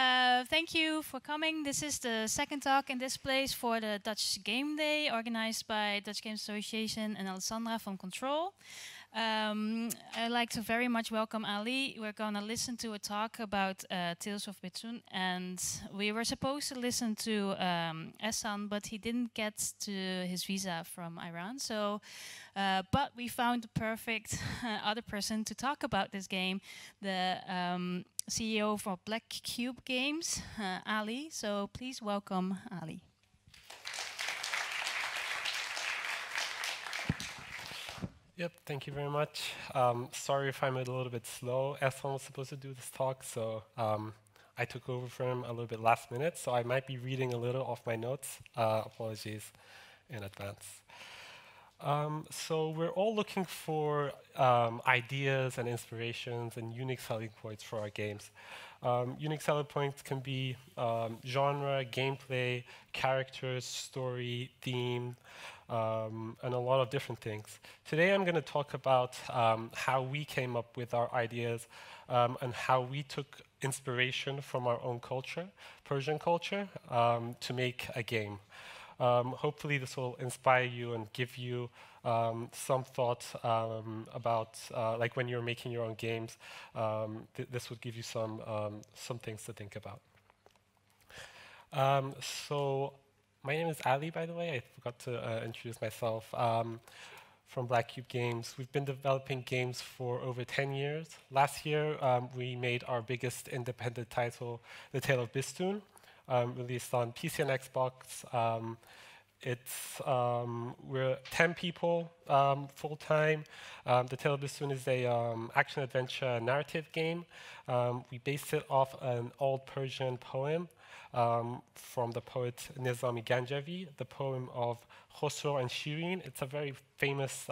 Thank you for coming. This is the second talk in this place for the Dutch Game Day, organized by Dutch Games Association and Alessandra from Control. I'd like to very much welcome Ali. We're going to listen to a talk about Tales of Bistun, and we were supposed to listen to Ehsan, but he didn't get to his visa from Iran. So, but we found the perfect other person to talk about this game, the CEO for Black Cube Games, Ali. So please welcome Ali. Yep, thank you very much. Sorry if I'm a little bit slow. Ehsan was supposed to do this talk, so I took over for him a little bit last minute, so I might be reading a little off my notes. Apologies in advance. So we're all looking for ideas and inspirations and unique selling points for our games. Unique selling points can be genre, gameplay, characters, story, theme, and a lot of different things. Today I'm going to talk about how we came up with our ideas and how we took inspiration from our own culture, Persian culture, to make a game. Hopefully this will inspire you and give you some thought about like when you're making your own games. This would give you some things to think about. So my name is Ali, by the way. I forgot to introduce myself. From Black Cube Games. We've been developing games for over 10 years. Last year, we made our biggest independent title, The Tale of Bistun, released on PC and Xbox. We're 10 people full time. The Tale of Bistun is a action adventure narrative game. We based it off an old Persian poem from the poet Nizami Ganjavi, the poem of Khosrow and Shirin. It's a very famous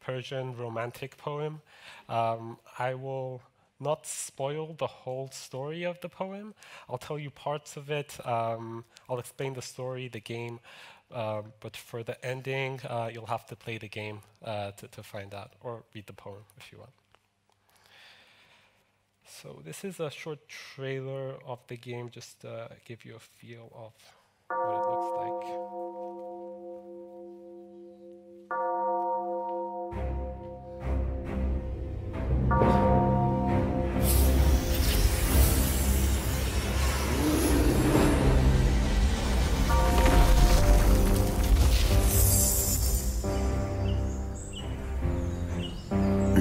Persian romantic poem. I will not spoil the whole story of the poem. I'll tell you parts of it. I'll explain the story, the game, but for the ending, you'll have to play the game to find out, or read the poem if you want. So this is a short trailer of the game, just to give you a feel of what it looks like.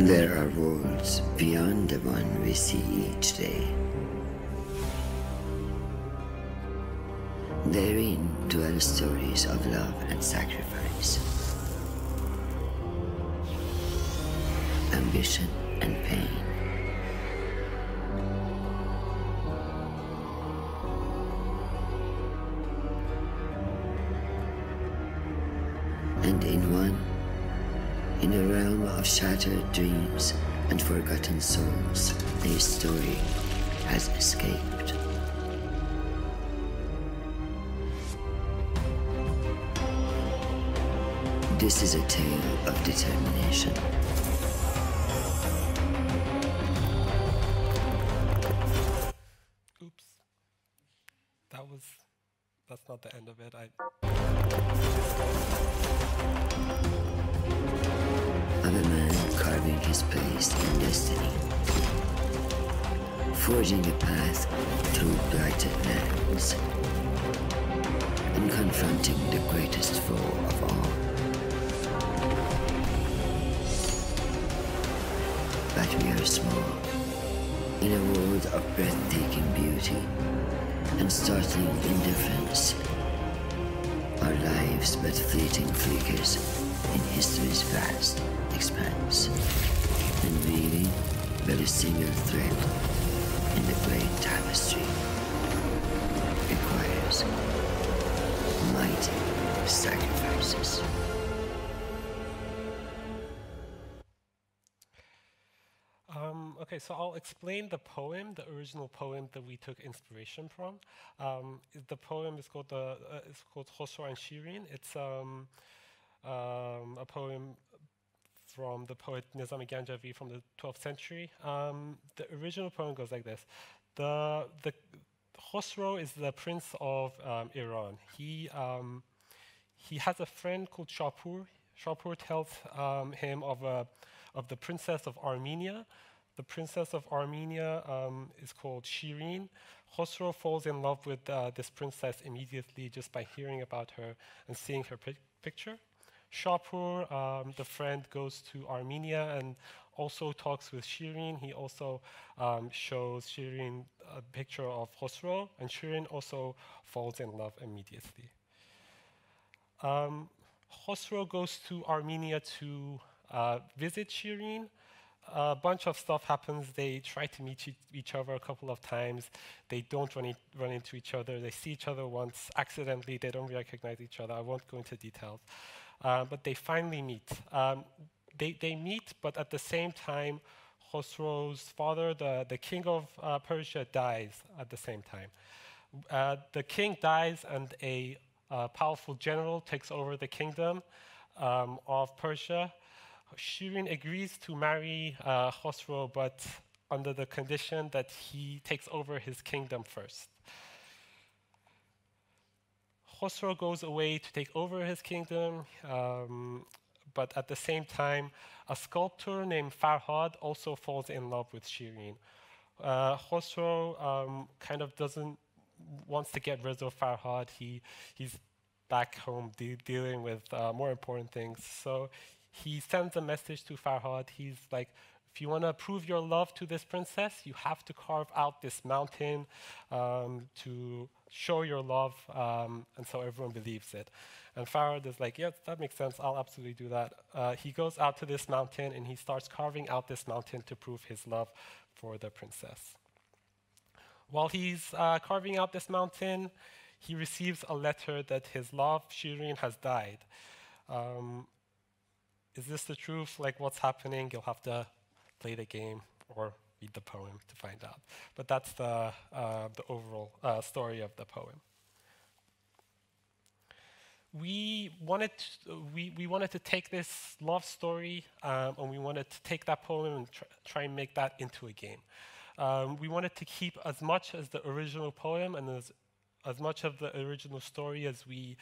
There are worlds beyond the one we see each day. Therein dwell stories of love and sacrifice, ambition and pain. And in a realm of shattered dreams and forgotten souls, a story has escaped. This is a tale of determination. Oops. That's not the end of it. Of a man carving his place in destiny, forging a path through blighted lands, and confronting the greatest foe of all. But we are small, in a world of breathtaking beauty and startling indifference. Our lives but fleeting flickers in history's vast expanse, and weaving but a single thread in the great tapestry requires mighty sacrifices. Okay, so I'll explain the poem, the original poem that we took inspiration from. The poem is called Khosrow and Shirin. It's a poem from the poet Nizami Ganjavi from the 12th century. The original poem goes like this. The Khosrow is the prince of Iran. He has a friend called Shapur. Shapur tells him of the princess of Armenia. The princess of Armenia is called Shirin. Khosrow falls in love with this princess immediately just by hearing about her and seeing her picture. Shapur, the friend, goes to Armenia and also talks with Shirin. He also shows Shirin a picture of Khosrow, and Shirin also falls in love immediately. Khosrow goes to Armenia to visit Shirin. A bunch of stuff happens. They try to meet each other a couple of times. They don't run into each other. They see each other once accidentally. They don't recognize each other. I won't go into details. But they finally meet. They meet, but at the same time, Khosrow's father, the king of Persia, dies at the same time. The king dies, and a powerful general takes over the kingdom of Persia. Shirin agrees to marry Khosrow, but under the condition that he takes over his kingdom first. Khosrow goes away to take over his kingdom, but at the same time, a sculptor named Farhad also falls in love with Shirin. Khosrow kind of wants to get rid of Farhad. He's back home dealing with more important things. So he sends a message to Farhad. He's like, if you want to prove your love to this princess, you have to carve out this mountain to show your love, and so everyone believes it. And Farhad is like, yes, that makes sense. I'll absolutely do that. He goes out to this mountain, and he starts carving out this mountain to prove his love for the princess. While he's carving out this mountain, he receives a letter that his love, Shirin, has died. Is this the truth? Like, what's happening? You'll have to play the game or read the poem to find out. But that's the overall story of the poem. We wanted to take this love story and we wanted to take that poem and try and make that into a game. We wanted to keep as much as the original poem and as much of the original story as we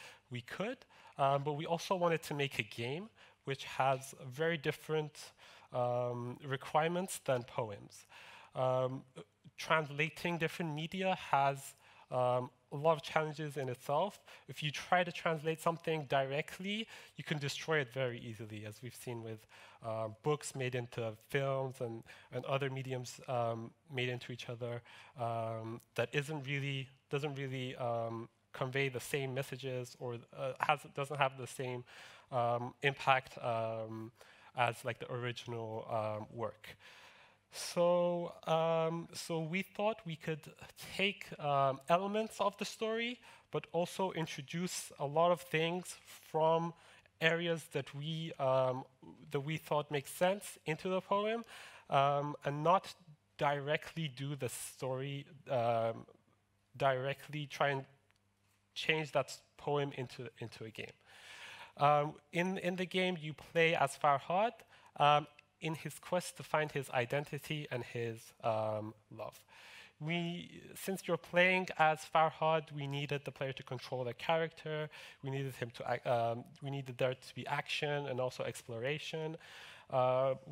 could, but we also wanted to make a game which has very different requirements than poems. Translating different media has a lot of challenges in itself. If you try to translate something directly, you can destroy it very easily, as we've seen with books made into films and other mediums made into each other that doesn't really convey the same messages or doesn't have the same impact as like the original work. So we thought we could take elements of the story, but also introduce a lot of things from areas that we thought make sense into the poem, and not directly do the story directly try and change that poem into a game. In the game, you play as Farhad in his quest to find his identity and his love. Since you're playing as Farhad, we needed the player to control the character. We needed there to be action and also exploration.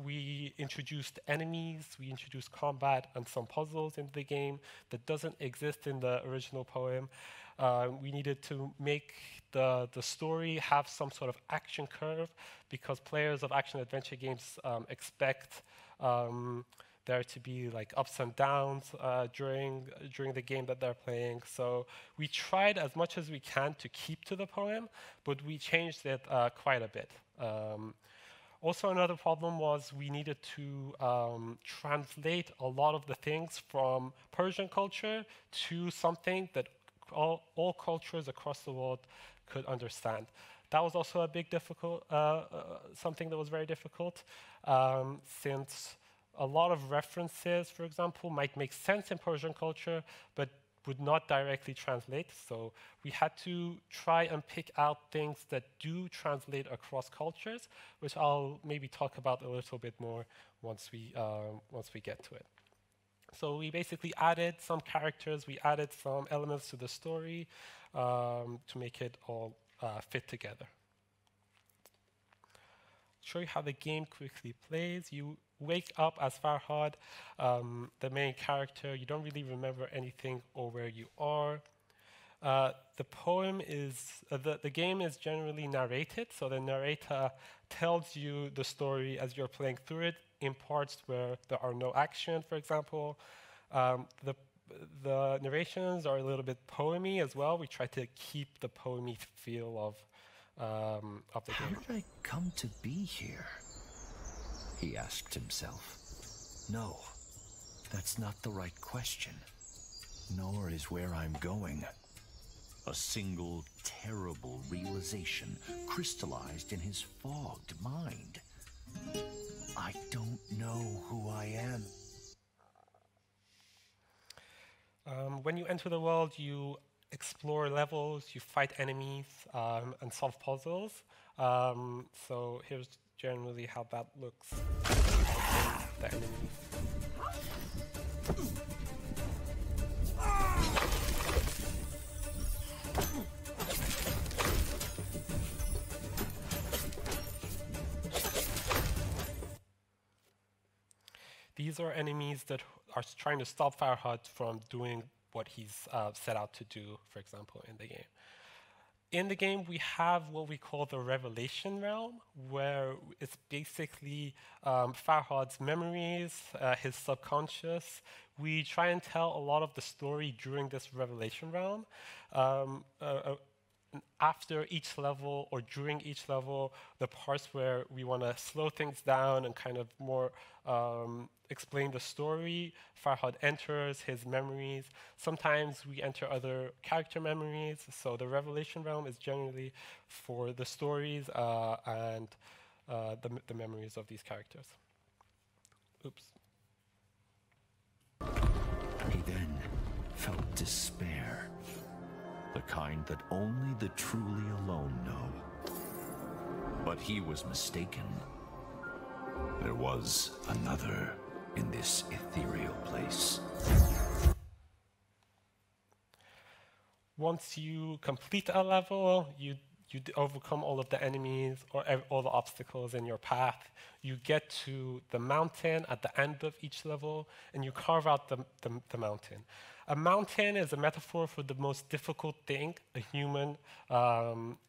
We introduced enemies, we introduced combat and some puzzles into the game that doesn't exist in the original poem. We needed to make the story have some sort of action curve, because players of action-adventure games expect there to be like ups and downs during the game that they're playing. So we tried as much as we can to keep to the poem, but we changed it quite a bit. Also, another problem was we needed to translate a lot of the things from Persian culture to something that all cultures across the world could understand. That was also a big something that was very difficult, since a lot of references, for example, might make sense in Persian culture, but would not directly translate. So we had to try and pick out things that do translate across cultures, which I'll maybe talk about a little bit more once we get to it. So we basically added some characters, we added some elements to the story to make it all fit together. Show you how the game quickly plays. You wake up as Farhad, the main character. You don't really remember anything or where you are. The poem is, the game is generally narrated, so the narrator tells you the story as you're playing through it in parts where there are no action, for example. The narrations are a little bit poemy as well. We try to keep the poemy feel of the game. How did I come to be here? He asked himself. No, that's not the right question. Nor is where I'm going. A single terrible realization crystallized in his fogged mind. I don't know who I am. When you enter the world, you explore levels, you fight enemies, and solve puzzles. So here's generally how that looks. The enemies. These are enemies that are trying to stop Farhad from doing what he's set out to do, for example, in the game. In the game, we have what we call the Revelation Realm, where it's basically Farhad's memories, his subconscious. We try and tell a lot of the story during this Revelation Realm. After each level or during each level, the parts where we want to slow things down and kind of more explain the story, Farhad enters his memories. Sometimes we enter other character memories. So the Revelation Realm is generally for the stories and the memories of these characters. Oops. He then felt despair. The kind that only the truly alone know. But he was mistaken. There was another in this ethereal place. Once you complete a level, you overcome all of the enemies or all the obstacles in your path. You get to the mountain at the end of each level, and you carve out the mountain. A mountain is a metaphor for the most difficult thing a human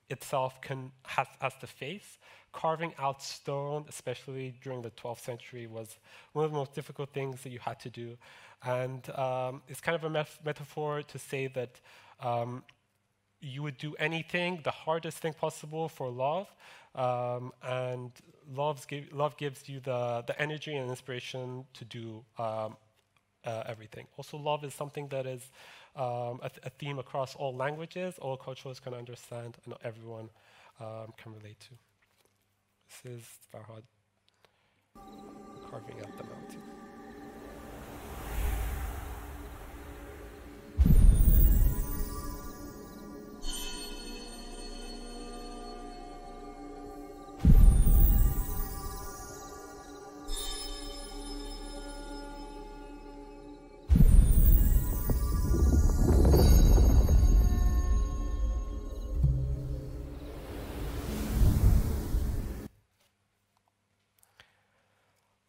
itself has to face. Carving out stone, especially during the 12th century, was one of the most difficult things that you had to do. And it's kind of a metaphor to say that you would do anything, the hardest thing possible for love, and love gives you the energy and inspiration to do everything. Also, love is something that is a theme across all languages, all cultures can understand, and everyone can relate to. This is Farhad carving out the mountain.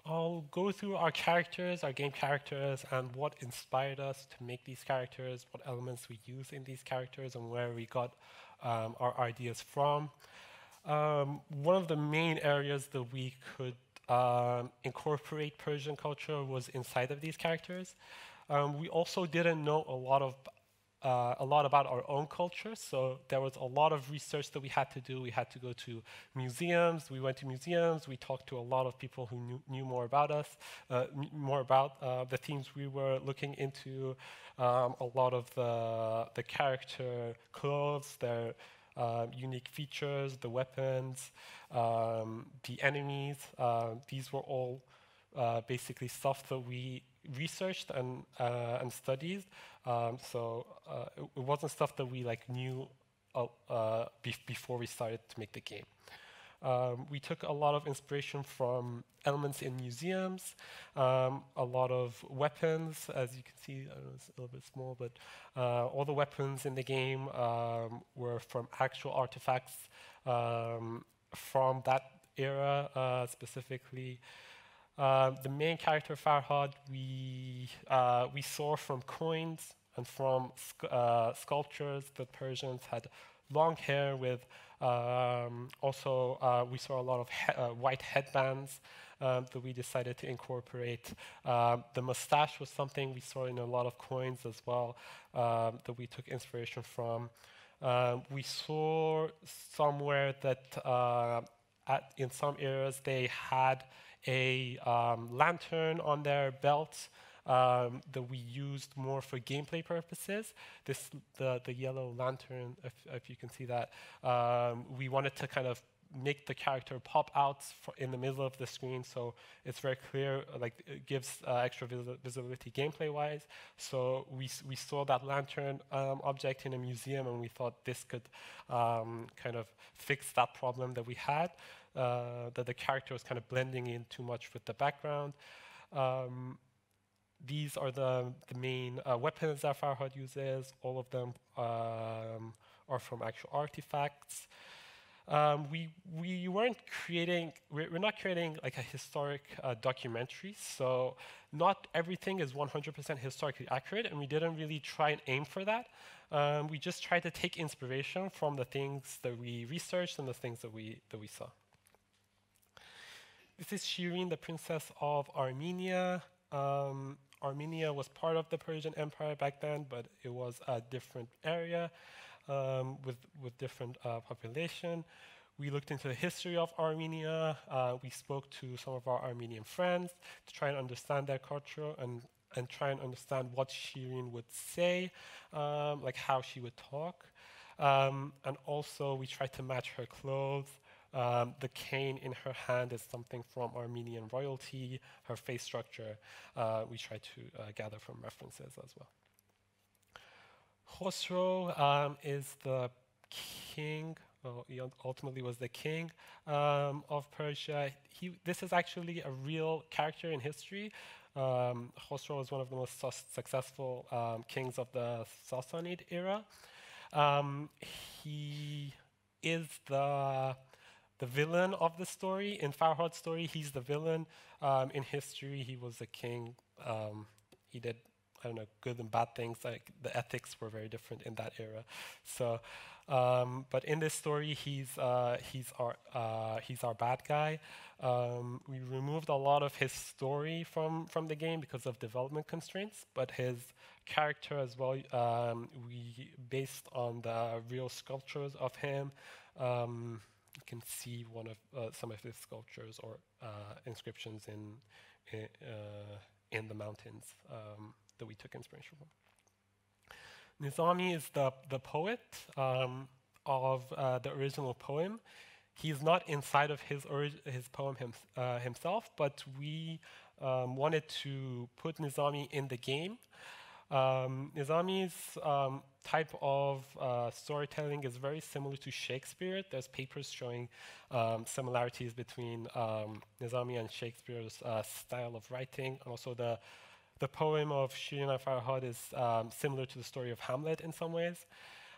I'll go through our characters, our game characters, and what inspired us to make these characters, what elements we use in these characters, and where we got our ideas from. One of the main areas that we could incorporate Persian culture was inside of these characters. We also didn't know a lot about our own culture, so there was a lot of research that we had to do. We had to go to museums. We went to museums. We talked to a lot of people who knew more about us, more about the themes we were looking into. A lot of the character clothes, their unique features, the weapons, the enemies. These were all basically stuff that we researched and studied. So it wasn't stuff that we knew before we started to make the game. We took a lot of inspiration from elements in museums, a lot of weapons, as you can see. I know it's a little bit small, but all the weapons in the game were from actual artifacts from that era specifically. The main character, Farhad, we saw from coins and from sculptures. The Persians had long hair with also we saw a lot of white headbands that we decided to incorporate. The mustache was something we saw in a lot of coins as well that we took inspiration from. We saw somewhere that in some areas they had a lantern on their belt that we used more for gameplay purposes. The yellow lantern, if you can see that, we wanted to kind of make the character pop out in the middle of the screen, so it's very clear, like it gives extra visibility gameplay-wise. So we saw that lantern object in a museum, and we thought this could kind of fix that problem that we had, that the character was kind of blending in too much with the background. These are the main weapons that Farhad uses. All of them are from actual artifacts. We're not creating like a historic documentary, so not everything is 100% historically accurate, and we didn't really try and aim for that. We just tried to take inspiration from the things that we researched and the things that we saw. This is Shirin, the princess of Armenia. Armenia was part of the Persian Empire back then, but it was a different area with different population. We looked into the history of Armenia. We spoke to some of our Armenian friends to try and understand their culture and try and understand what Shirin would say, like how she would talk. And also we tried to match her clothes. The cane in her hand is something from Armenian royalty. Her face structure, we tried to gather from references as well. Khosrow is the king, he ultimately was the king of Persia. This is actually a real character in history. Khosrow was one of the most successful kings of the Sassanid era. He is the villain of the story. In Farhad's story, he's the villain. In history, he was the king. He did, I don't know, good and bad things. Like the ethics were very different in that era. So, but in this story, he's our bad guy. We removed a lot of his story from the game because of development constraints, but his character as well, we based on the real sculptures of him. You can see one of some of his sculptures or inscriptions in the mountains that we took inspiration from. Nizami is the poet of the original poem. He's not inside of his poem himself, but we wanted to put Nizami in the game. Nizami's type of storytelling is very similar to Shakespeare. There's papers showing similarities between Nizami and Shakespeare's style of writing. And also the poem of Shirin and Farhad is similar to the story of Hamlet in some ways.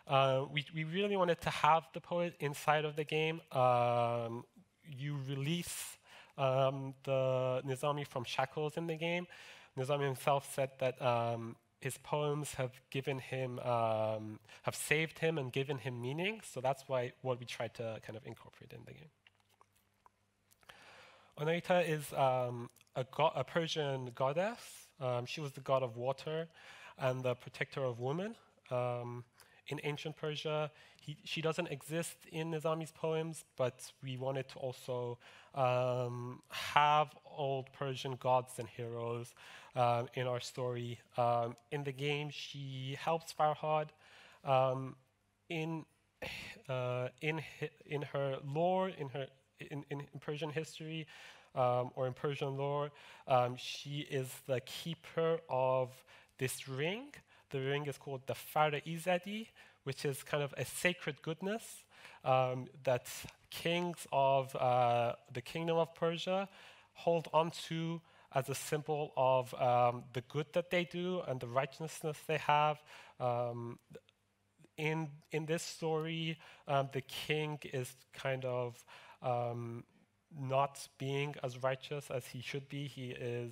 We really wanted to have the poet inside of the game. You release the Nizami from shackles in the game. Nizami himself said that his poems have given him, have saved him and given him meaning. So that's what we tried to kind of incorporate in the game. Onoita is a Persian goddess. She was the god of water and the protector of women. In ancient Persia, she doesn't exist in Nizami's poems, but we wanted to also have old Persian gods and heroes in our story. In the game, she helps Farhad. In her lore, in Persian history, or in Persian lore, she is the keeper of this ring the ring is called the Fara Izadi, which is kind of a sacred goodness that kings of the kingdom of Persia hold on to as a symbol of the good that they do and the righteousness they have. In this story, the king is kind of not being as righteous as he should be. He is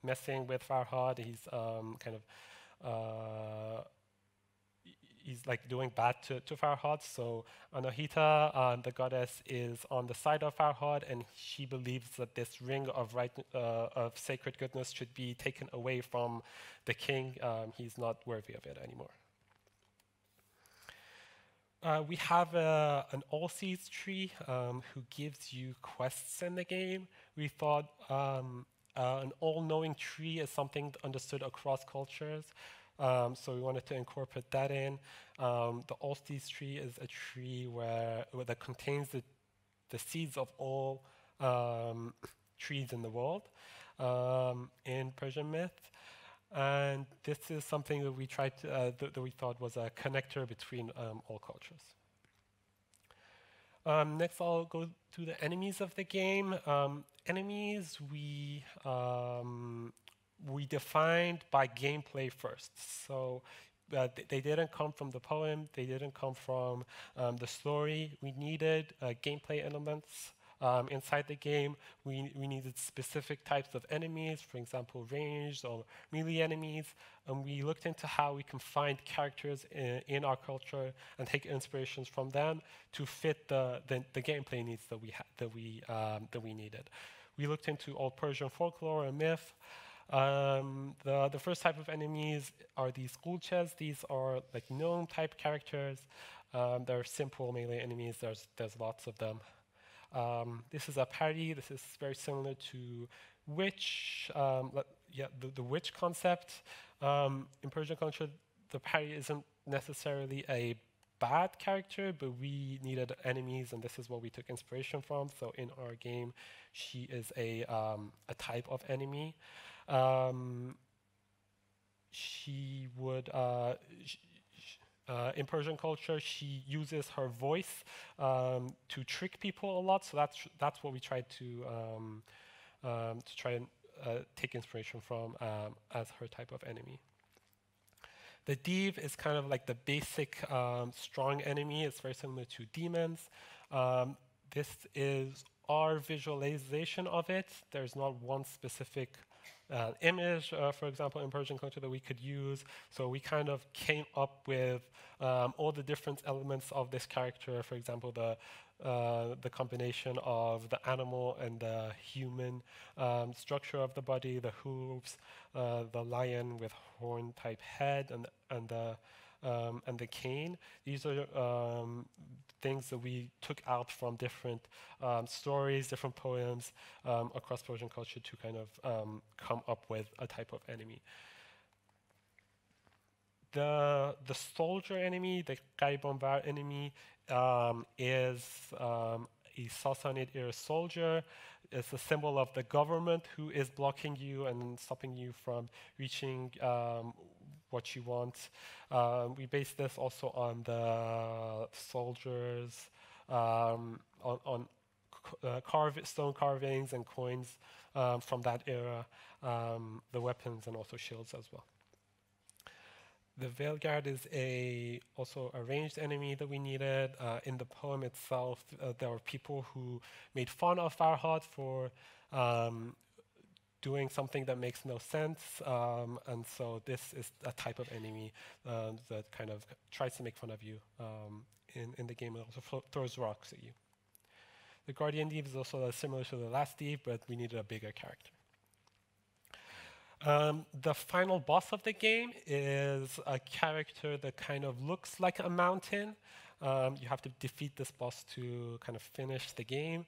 messing with Farhad. He's kind of he's like doing bad to Farhad. So Anahita, the goddess, is on the side of Farhad, and she believes that this ring of of sacred goodness should be taken away from the king. He's not worthy of it anymore. We have an all-seeds tree who gives you quests in the game. We thought an all-knowing tree is something understood across cultures, so we wanted to incorporate that in. The all-seeds tree is a tree that contains the seeds of all trees in the world in Persian myth. And this is something that we tried to, that we thought was a connector between all cultures. Next, I'll go to the enemies of the game. Enemies we defined by gameplay first. So they didn't come from the poem. They didn't come from the story. We needed gameplay elements. Inside the game, we needed specific types of enemies, for example, ranged or melee enemies, and we looked into how we can find characters in our culture and take inspirations from them to fit the gameplay needs that we needed. We looked into old Persian folklore and myth. The first type of enemies are these gulches. These are like gnome type characters. They're simple melee enemies. There's lots of them. This is a parry. This is very similar to witch. The witch concept. In Persian culture, the parry isn't necessarily a bad character, but we needed enemies, and this is what we took inspiration from. So in our game, she is a type of enemy. She would. In Persian culture, she uses her voice to trick people a lot. So that's what we tried to try and take inspiration from as her type of enemy. The Div is kind of like the basic strong enemy. It's very similar to demons. This is our visualization of it. There's not one specific image, for example, in Persian culture that we could use. So we kind of came up with all the different elements of this character. For example, the combination of the animal and the human structure of the body, the hooves, the lion with horn-type head, and the cane. These are things that we took out from different stories, different poems across Persian culture to kind of come up with a type of enemy. The soldier enemy, the Gaibonvar enemy, is a Sassanid era soldier. It's a symbol of the government who is blocking you and stopping you from reaching what you want. We based this also on the soldiers, on stone carvings and coins from that era, the weapons and also shields as well. The Veil Guard is also a ranged enemy that we needed. In the poem itself, there were people who made fun of Farhad for doing something that makes no sense, and so this is a type of enemy that kind of tries to make fun of you in the game. It also throws rocks at you. The Guardian Div is also similar to the last Div, but we needed a bigger character. The final boss of the game is a character that kind of looks like a mountain. You have to defeat this boss to kind of finish the game.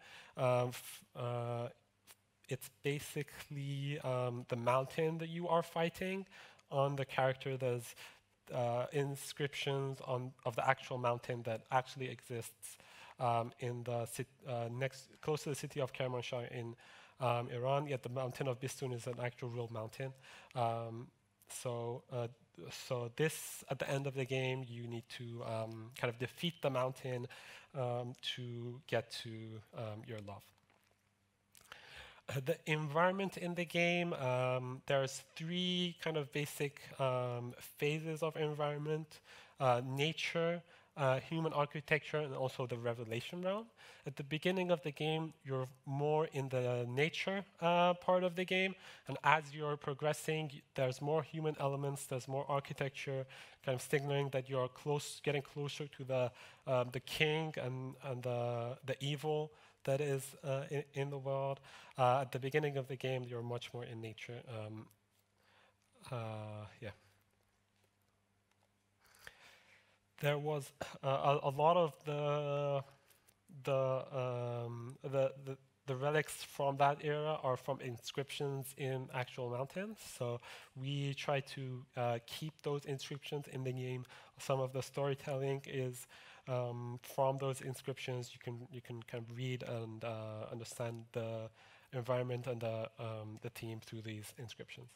It's basically the mountain that you are fighting. On the character, there's inscriptions of the actual mountain that actually exists in the close to the city of Kermanshah in Iran. Yet the mountain of Bistun is an actual real mountain. So this, at the end of the game, you need to kind of defeat the mountain to get to your love. The environment in the game, there's three kind of basic phases of environment: nature, human architecture, and also the revelation realm. At the beginning of the game, you're more in the nature part of the game, and as you're progressing, there's more human elements, there's more architecture, kind of signaling that you're getting closer to the king and the evil that is in the world. At the beginning of the game, you're much more in nature. Yeah. There was a lot of the relics from that era are from inscriptions in actual mountains. So we try to keep those inscriptions in the game. Some of the storytelling is from those inscriptions. You can kind of read and understand the environment and the theme through these inscriptions.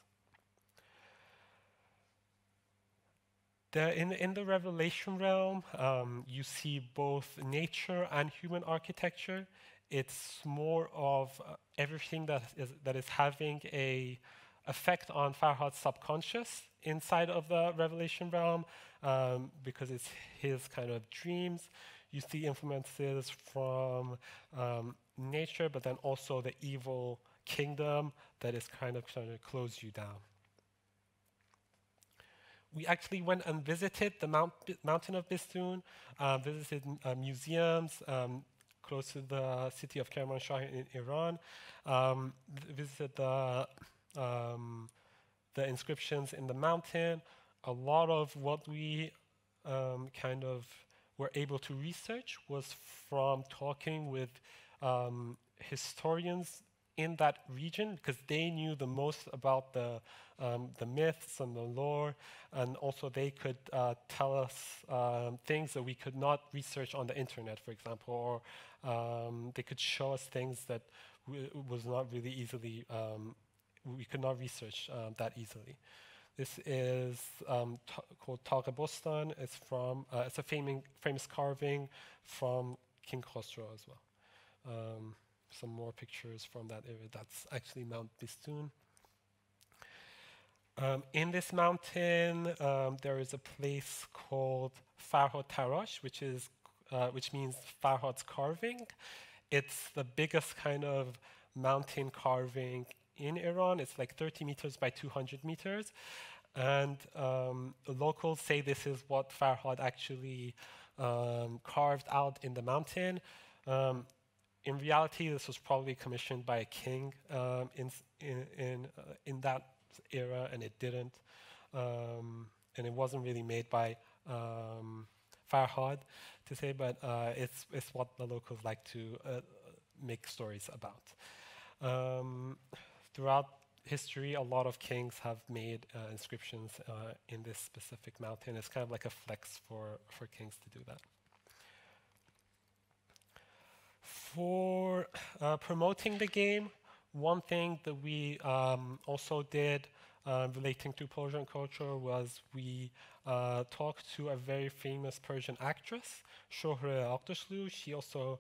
In the Revelation realm, you see both nature and human architecture. It's more of everything that is having a effect on Farhad's subconscious inside of the Revelation realm, because it's his kind of dreams. You see influences from nature, but then also the evil kingdom that is kind of trying to close you down. We actually went and visited the mountain of Bistun, visited museums close to the city of Kermanshah in Iran, visited the inscriptions in the mountain. A lot of what we kind of were able to research was from talking with historians in that region, because they knew the most about the myths and the lore, and also they could tell us things that we could not research on the internet, for example, or they could show us things that was not really easily, we could not research that easily. This is called Tale of Bistun. It's a famous carving from King Khosrow as well. Some more pictures from that area. That's actually Mount Bistun. In this mountain, there is a place called Farhad Tarash, which means Farhad's carving. It's the biggest kind of mountain carving in Iran. It's like 30 meters by 200 meters. And locals say this is what Farhad actually carved out in the mountain. In reality, this was probably commissioned by a king in that era, and it didn't. And it wasn't really made by Farhad, to say, but it's what the locals like to make stories about. Throughout history, a lot of kings have made inscriptions in this specific mountain. It's kind of like a flex for kings to do that. For promoting the game, one thing that we also did relating to Persian culture was we talked to a very famous Persian actress, Shohreh Aghdashloo. She also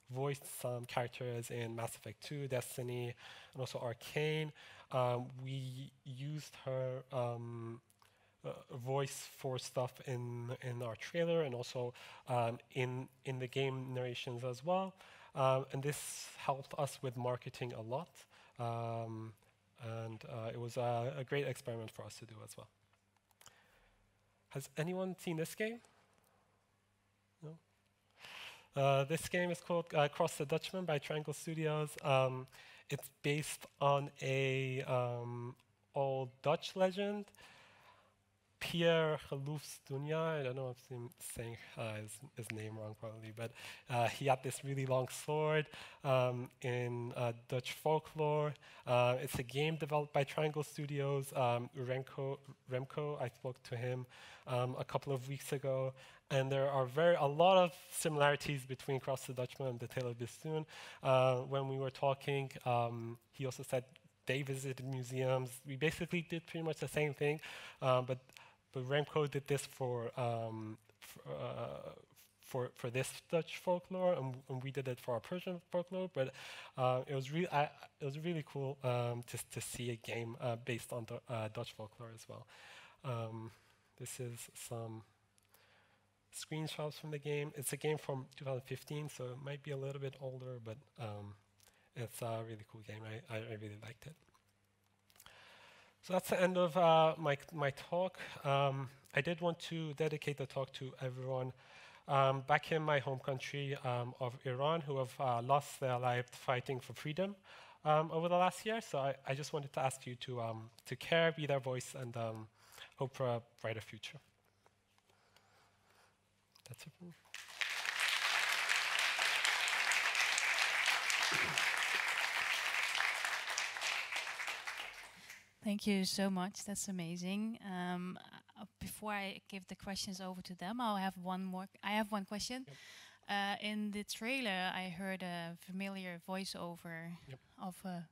voiced some characters in Mass Effect 2, Destiny, and also Arcane. We used her voice for stuff in our trailer, and also in the game narrations as well. And this helped us with marketing a lot. And it was a great experiment for us to do as well. Has anyone seen this game? No? This game is called Cross the Dutchman by Triangle Studios. It's based on a old Dutch legend. Pierre Geloof's Dunya, I don't know if I'm saying his name wrong probably, but he had this really long sword in Dutch folklore. It's a game developed by Triangle Studios. Remco, I spoke to him a couple of weeks ago, and there are a lot of similarities between Cross the Dutchman and the Tale of Bistun. When we were talking, he also said they visited museums. We basically did pretty much the same thing, but Remco did this for this Dutch folklore, and we did it for our Persian folklore. But it was really cool to see a game based on the Dutch folklore as well. This is some screenshots from the game. It's a game from 2015, so it might be a little bit older, but it's a really cool game. I really liked it. So that's the end of my talk. I did want to dedicate the talk to everyone back in my home country of Iran who have lost their lives fighting for freedom over the last year. So I just wanted to ask you to care, be their voice, and hope for a brighter future. That's it for me. Thank you so much. That's amazing. Before I give the questions over to them, I have one question. Yep. In the trailer, I heard a familiar voiceover of an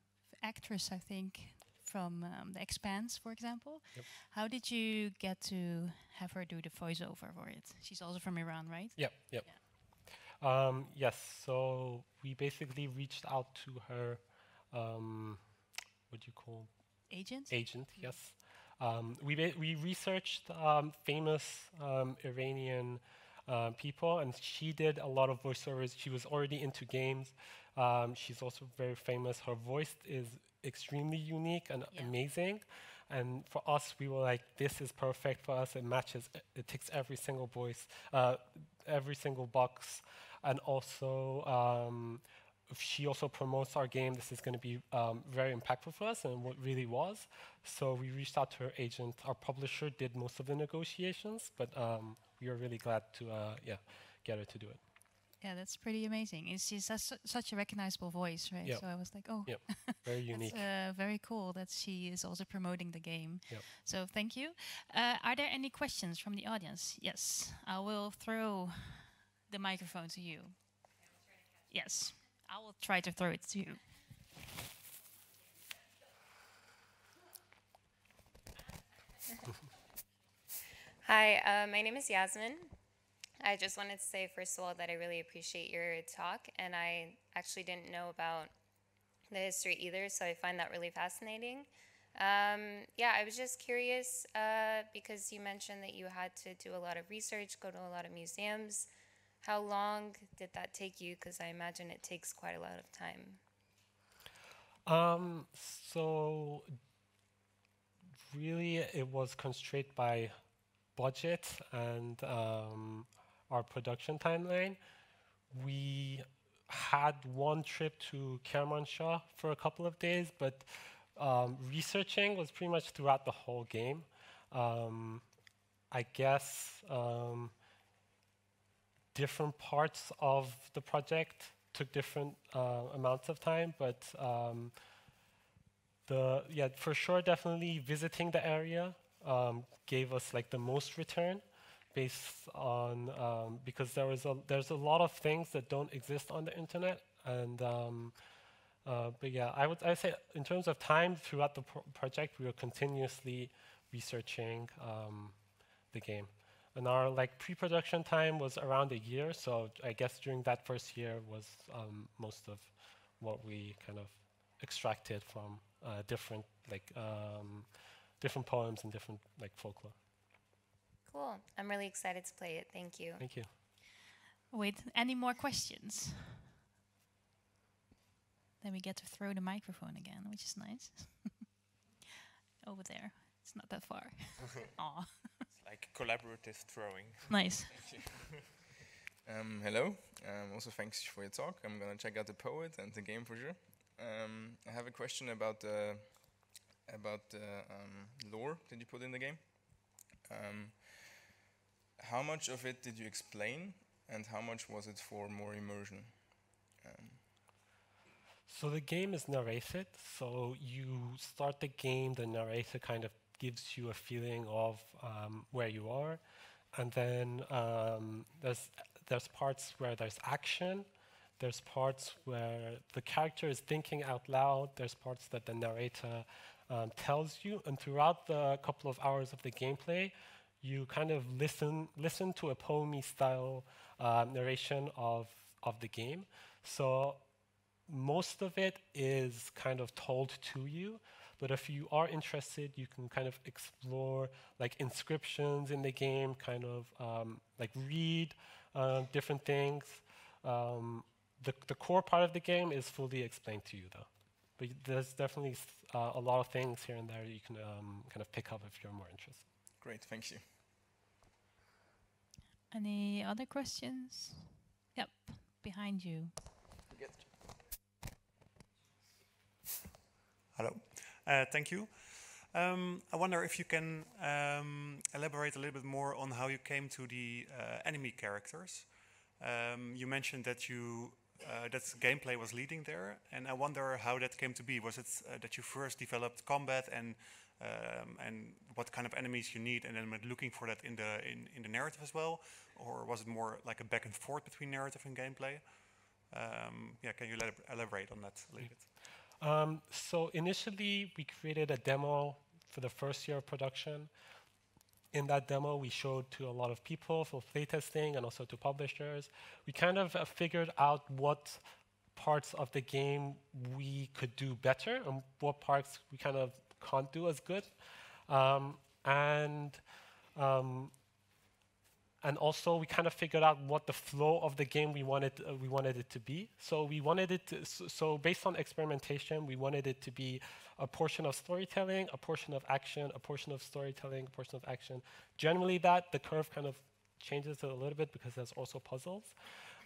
actress, I think, from The Expanse, for example. Yep. How did you get to have her do the voiceover for it? She's also from Iran, right? Yep. Yeah. Yes. So we basically reached out to her. What do you call? Agent? Agent, yes. We researched famous Iranian people, and she did a lot of voiceovers. She was already into games. She's also very famous. Her voice is extremely unique and amazing. And for us, we were like, this is perfect for us. It matches, it ticks every single voice, every single box. And also, if she also promotes our game, this is going to be very impactful for us, and what really was. So we reached out to her agent. Our publisher did most of the negotiations, but we were really glad to get her to do it. Yeah, that's pretty amazing. She's such a recognizable voice, right? Yep. So I was like, oh, yep. Very unique. That's very cool that she is also promoting the game. Yep. So thank you. Are there any questions from the audience? Yes, I will throw the microphone to you. Yes. I will try to throw it to you. Hi, my name is Yasmin. I just wanted to say, first of all, that I really appreciate your talk, and I actually didn't know about the history either, so I find that really fascinating. Yeah, I was just curious because you mentioned that you had to do a lot of research, go to a lot of museums. How long did that take you? Because I imagine it takes quite a lot of time. So really, it was constrained by budget and our production timeline. We had one trip to Kermanshah for a couple of days, but researching was pretty much throughout the whole game. I guess different parts of the project took different amounts of time, but for sure, definitely visiting the area gave us like the most return, based on because there's a lot of things that don't exist on the internet, and but yeah, I say in terms of time throughout the project, we were continuously researching the game. And our pre-production time was around a year, so I guess during that first year was most of what we kind of extracted from different poems and different folklore. Cool. I'm really excited to play it. Thank you. Thank you. Wait, any more questions? Then we get to throw the microphone again, which is nice. Over there. It's not that far. Aw. Like collaborative throwing. Nice. Hello. Also, thanks for your talk. I'm gonna check out the poet and the game for sure. I have a question about the lore that you put in the game. How much of it did you explain, and how much was it for more immersion? So the game is narrated. So you start the game, the narrator kind of gives you a feeling of where you are, and then there's parts where there's action, There's parts where the character is thinking out loud. There's parts that the narrator tells you. And throughout the couple of hours of the gameplay, you kind of listen to a poem-y style narration of the game. So most of it is kind of told to you. But if you are interested, you can kind of explore like inscriptions in the game, kind of like read different things. The core part of the game is fully explained to you, though. But there's definitely a lot of things here and there you can kind of pick up if you're more interested. Great, thank you. Any other questions? Yep, behind you. Hello. Thank you. I wonder if you can elaborate a little bit more on how you came to the enemy characters. You mentioned that that gameplay was leading there, and I wonder how that came to be. Was it that you first developed combat and what kind of enemies you need, and then looking for that in the narrative as well, or was it more like a back and forth between narrative and gameplay? Yeah, can you elaborate on that a little bit? So initially, we created a demo for the first year of production. In that demo, we showed to a lot of people for playtesting and also to publishers. We kind of figured out what parts of the game we could do better and what parts we kind of can't do as good. And also, we kind of figured out what the flow of the game we wanted it to be. So we wanted it to, so based on experimentation, we wanted it to be a portion of storytelling, a portion of action, a portion of storytelling, a portion of action. Generally, the curve kind of changes a little bit because there's also puzzles.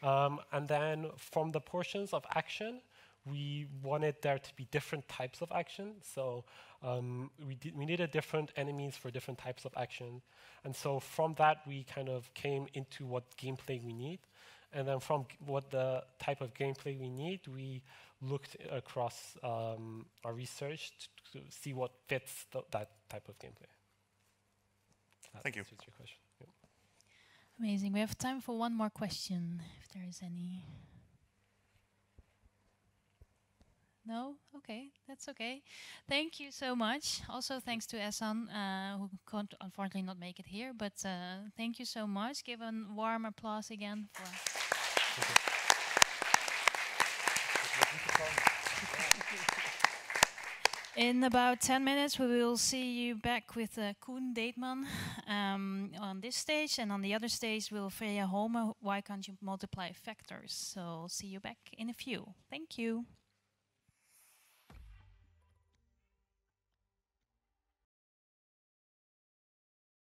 And then from the portions of action, we wanted there to be different types of action. So we needed different enemies for different types of action. And so from that, we kind of came into what gameplay we need. And then from what the type of gameplay we need, we looked across our research to see what fits that type of gameplay. Thank you. Answers your question. Yep. Amazing. We have time for one more question, if there is any. No? Okay, that's okay. Thank you so much. Also, thanks to Ehsan, who can't unfortunately not make it here, but thank you so much. Give a warm applause again for. In about 10 minutes, we will see you back with Koen Deetman on this stage, and on the other stage, we'll Freya Holme. Why can't you multiply factors? So, see you back in a few. Thank you.